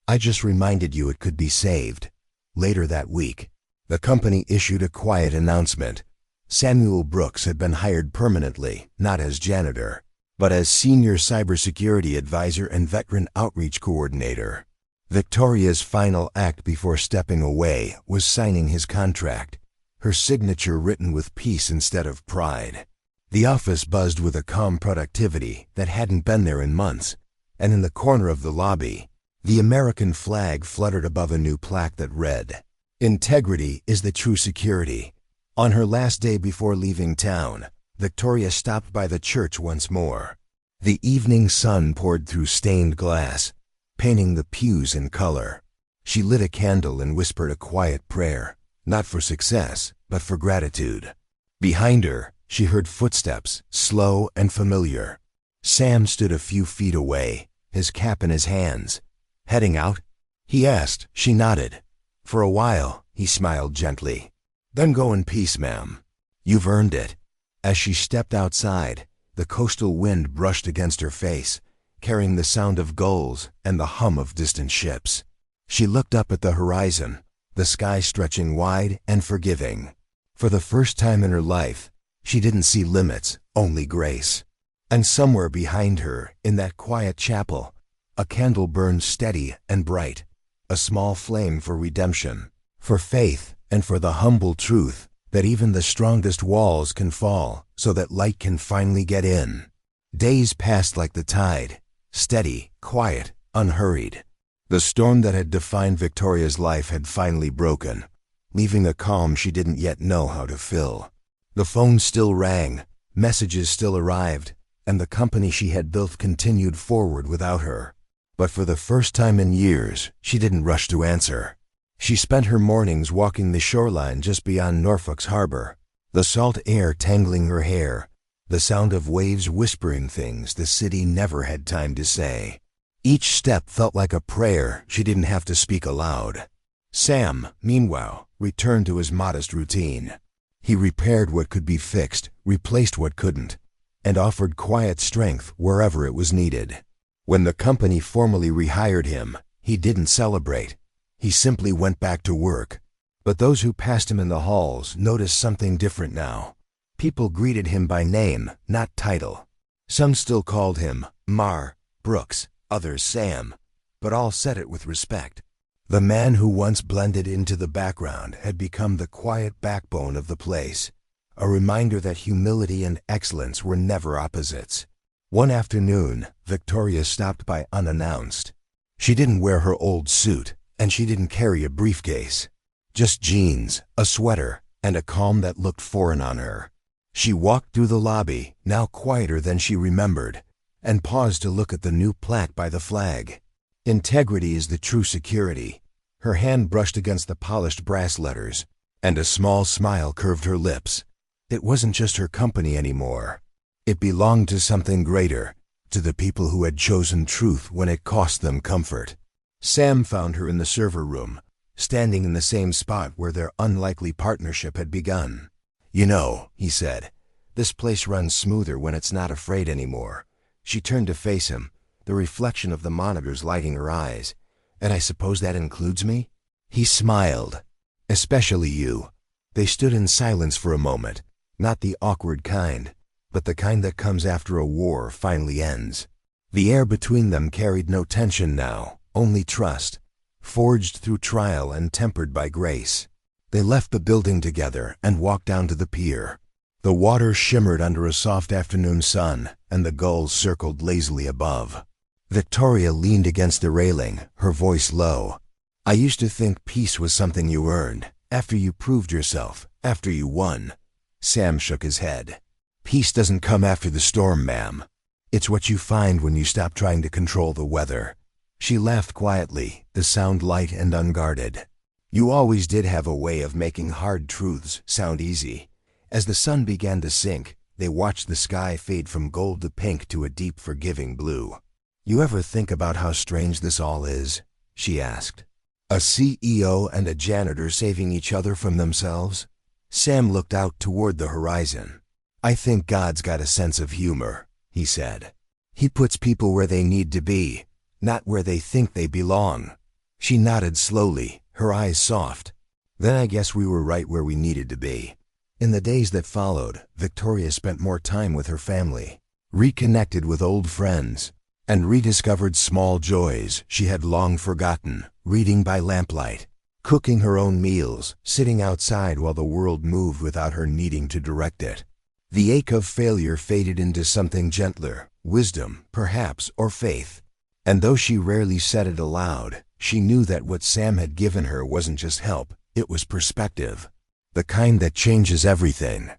I just reminded you it could be saved." Later that week, the company issued a quiet announcement. Samuel Brooks had been hired permanently, not as janitor, but as senior cybersecurity advisor and veteran outreach coordinator. Victoria's final act before stepping away was signing his contract, her signature written with peace instead of pride. The office buzzed with a calm productivity that hadn't been there in months, and in the corner of the lobby, the American flag fluttered above a new plaque that read, "Integrity is the true security." On her last day before leaving town, Victoria stopped by the church once more. The evening sun poured through stained glass, painting the pews in color. She lit a candle and whispered a quiet prayer, not for success, but for gratitude. Behind her, she heard footsteps, slow and familiar. Sam stood a few feet away, his cap in his hands. "Heading out?" he asked. She nodded. "For a while," he smiled gently. "Then go in peace, ma'am. You've earned it." As she stepped outside, the coastal wind brushed against her face, carrying the sound of gulls and the hum of distant ships. She looked up at the horizon, the sky stretching wide and forgiving. For the first time in her life, she didn't see limits, only grace. And somewhere behind her, in that quiet chapel, a candle burned steady and bright, a small flame for redemption, for faith, and for the humble truth that even the strongest walls can fall so that light can finally get in. Days passed like the tide, steady, quiet, unhurried. The storm that had defined Victoria's life had finally broken, leaving a calm she didn't yet know how to fill. The phone still rang, messages still arrived, and the company she had built continued forward without her. But for the first time in years, she didn't rush to answer. She spent her mornings walking the shoreline just beyond Norfolk's harbor, the salt air tangling her hair, the sound of waves whispering things the city never had time to say. Each step felt like a prayer she didn't have to speak aloud. Sam, meanwhile, returned to his modest routine. He repaired what could be fixed, replaced what couldn't, and offered quiet strength wherever it was needed. When the company formally rehired him, he didn't celebrate. He simply went back to work. But those who passed him in the halls noticed something different now. People greeted him by name, not title. Some still called him Mar, Brooks, others Sam, but all said it with respect. The man who once blended into the background had become the quiet backbone of the place, a reminder that humility and excellence were never opposites. One afternoon, Victoria stopped by unannounced. She didn't wear her old suit, and she didn't carry a briefcase. Just jeans, a sweater, and a calm that looked foreign on her. She walked through the lobby, now quieter than she remembered, and paused to look at the new plaque by the flag. Integrity is the true security. Her hand brushed against the polished brass letters, and a small smile curved her lips. It wasn't just her company anymore. It belonged to something greater, to the people who had chosen truth when it cost them comfort. Sam found her in the server room, standing in the same spot where their unlikely partnership had begun. "You know," he said, "this place runs smoother when it's not afraid anymore." She turned to face him, the reflection of the monitors lighting her eyes. "And I suppose that includes me?" He smiled. "Especially you." They stood in silence for a moment, not the awkward kind, but the kind that comes after a war finally ends. The air between them carried no tension now, only trust, forged through trial and tempered by grace. They left the building together and walked down to the pier. The water shimmered under a soft afternoon sun, and the gulls circled lazily above. Victoria leaned against the railing, her voice low. "I used to think peace was something you earned, after you proved yourself, after you won." Sam shook his head. "Peace doesn't come after the storm, ma'am. It's what you find when you stop trying to control the weather." She laughed quietly, the sound light and unguarded. "You always did have a way of making hard truths sound easy." As the sun began to sink, they watched the sky fade from gold to pink to a deep, forgiving blue. "You ever think about how strange this all is?" she asked. "A CEO and a janitor saving each other from themselves?" Sam looked out toward the horizon. "I think God's got a sense of humor," he said. "He puts people where they need to be, not where they think they belong." She nodded slowly, her eyes soft. "Then I guess we were right where we needed to be." In the days that followed, Victoria spent more time with her family, reconnected with old friends, and rediscovered small joys she had long forgotten, reading by lamplight, cooking her own meals, sitting outside while the world moved without her needing to direct it. The ache of failure faded into something gentler, wisdom, perhaps, or faith. And though she rarely said it aloud, she knew that what Sam had given her wasn't just help, it was perspective. The kind that changes everything.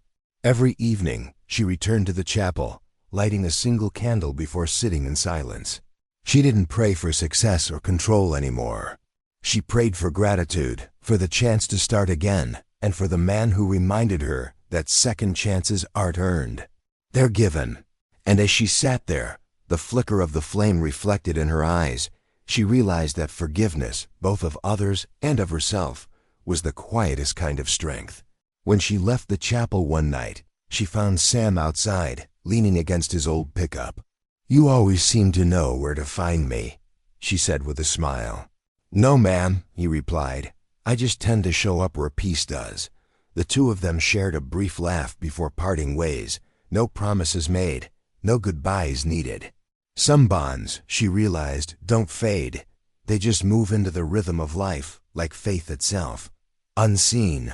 Every evening, she returned to the chapel, lighting a single candle before sitting in silence. She didn't pray for success or control anymore. She prayed for gratitude, for the chance to start again, and for the man who reminded her that second chances aren't earned. They're given. And as she sat there, the flicker of the flame reflected in her eyes, she realized that forgiveness, both of others and of herself, was the quietest kind of strength. When she left the chapel one night, she found Sam outside, leaning against his old pickup. "You always seem to know where to find me," she said with a smile. "No, ma'am," he replied. I just tend to show up where peace does. The two of them shared a brief laugh before parting ways. No promises made, no goodbyes needed. Some bonds, she realized, don't fade. They just move into the rhythm of life, like faith itself. Unseen,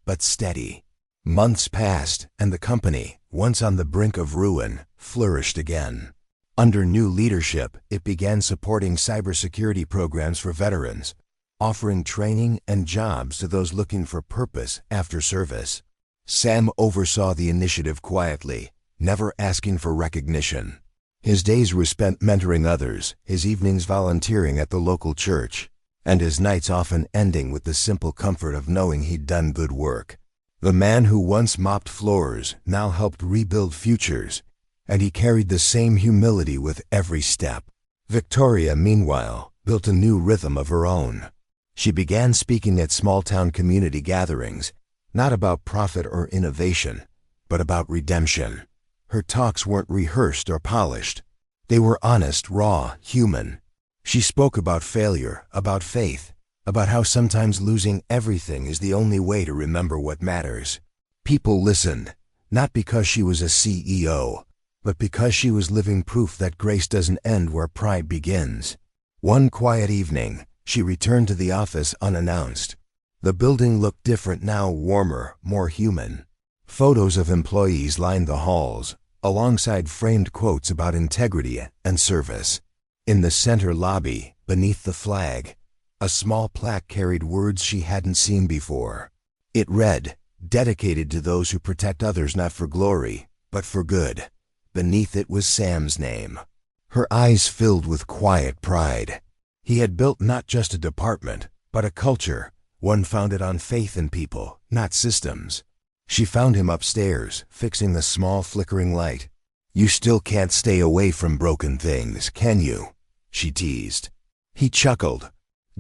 but steady. Months passed, and the company, once on the brink of ruin, flourished again. Under new leadership, it began supporting cybersecurity programs for veterans, offering training and jobs to those looking for purpose after service. Sam oversaw the initiative quietly, never asking for recognition. His days were spent mentoring others, his evenings volunteering at the local church, and his nights often ending with the simple comfort of knowing he'd done good work. The man who once mopped floors now helped rebuild futures, and he carried the same humility with every step. Victoria, meanwhile, built a new rhythm of her own. She began speaking at small-town community gatherings, not about profit or innovation, but about redemption. Her talks weren't rehearsed or polished. They were honest, raw, human. She spoke about failure, about faith, about how sometimes losing everything is the only way to remember what matters. People listened, not because she was a CEO, but because she was living proof that grace doesn't end where pride begins. One quiet evening, she returned to the office unannounced. The building looked different now, warmer, more human. Photos of employees lined the halls, alongside framed quotes about integrity and service. In the center lobby, beneath the flag, a small plaque carried words she hadn't seen before. It read, "Dedicated to those who protect others not for glory, but for good." Beneath it was Sam's name. Her eyes filled with quiet pride. He had built not just a department, but a culture, one founded on faith in people, not systems. She found him upstairs, fixing the small flickering light. "You still can't stay away from broken things, can you?" she teased. He chuckled.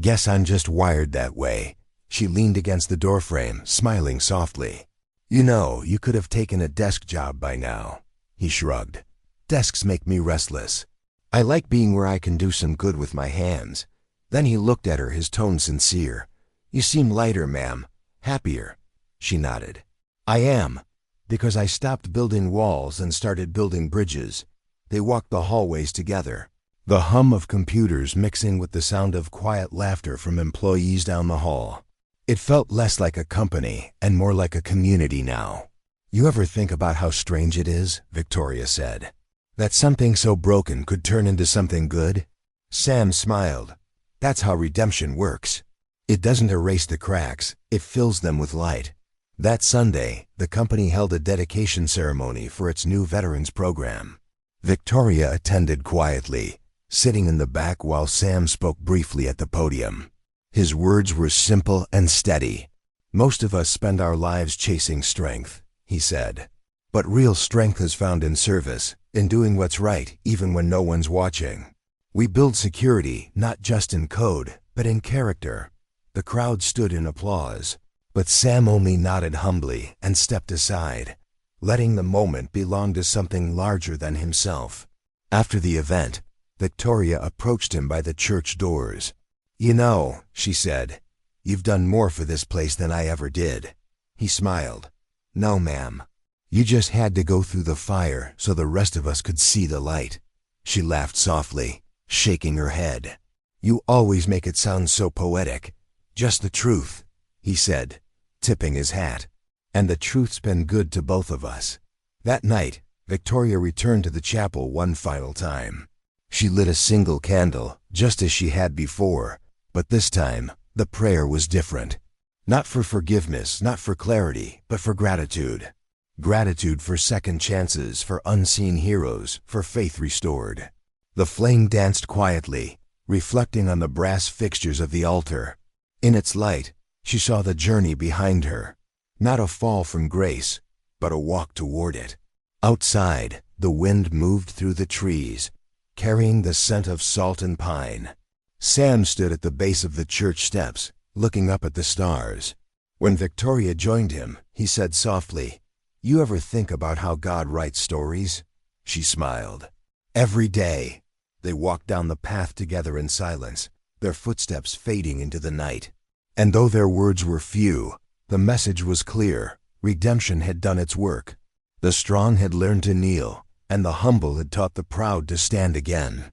"Guess I'm just wired that way." She leaned against the doorframe, smiling softly. "You know, you could have taken a desk job by now." He shrugged. "Desks make me restless. I like being where I can do some good with my hands." Then he looked at her, his tone sincere. "You seem lighter, ma'am. Happier." She nodded. "I am, because I stopped building walls and started building bridges." They walked the hallways together, the hum of computers mixing with the sound of quiet laughter from employees down the hall. It felt less like a company and more like a community now. "You ever think about how strange it is," Victoria said, "that something so broken could turn into something good?" Sam smiled. "That's how redemption works. It doesn't erase the cracks, it fills them with light." That Sunday, the company held a dedication ceremony for its new veterans program. Victoria attended quietly, sitting in the back while Sam spoke briefly at the podium. His words were simple and steady. "Most of us spend our lives chasing strength," he said. "But real strength is found in service, in doing what's right even when no one's watching. We build security not just in code, but in character." The crowd stood in applause, but Sam only nodded humbly and stepped aside, letting the moment belong to something larger than himself. After the event, Victoria approached him by the church doors. "You know," she said, "you've done more for this place than I ever did." He smiled. "No, ma'am. You just had to go through the fire so the rest of us could see the light." She laughed softly, shaking her head. "You always make it sound so poetic." "Just the truth," he said, tipping his hat. "And the truth's been good to both of us." That night, Victoria returned to the chapel one final time. She lit a single candle, just as she had before, but this time, the prayer was different. Not for forgiveness, not for clarity, but for gratitude. Gratitude for second chances, for unseen heroes, for faith restored. The flame danced quietly, reflecting on the brass fixtures of the altar. In its light, she saw the journey behind her. Not a fall from grace, but a walk toward it. Outside, the wind moved through the trees, carrying the scent of salt and pine. Sam stood at the base of the church steps, looking up at the stars. When Victoria joined him, he said softly, "You ever think about how God writes stories?" She smiled. "Every day." They walked down the path together in silence, their footsteps fading into the night. And though their words were few, the message was clear. Redemption had done its work. The strong had learned to kneel, and the humble had taught the proud to stand again.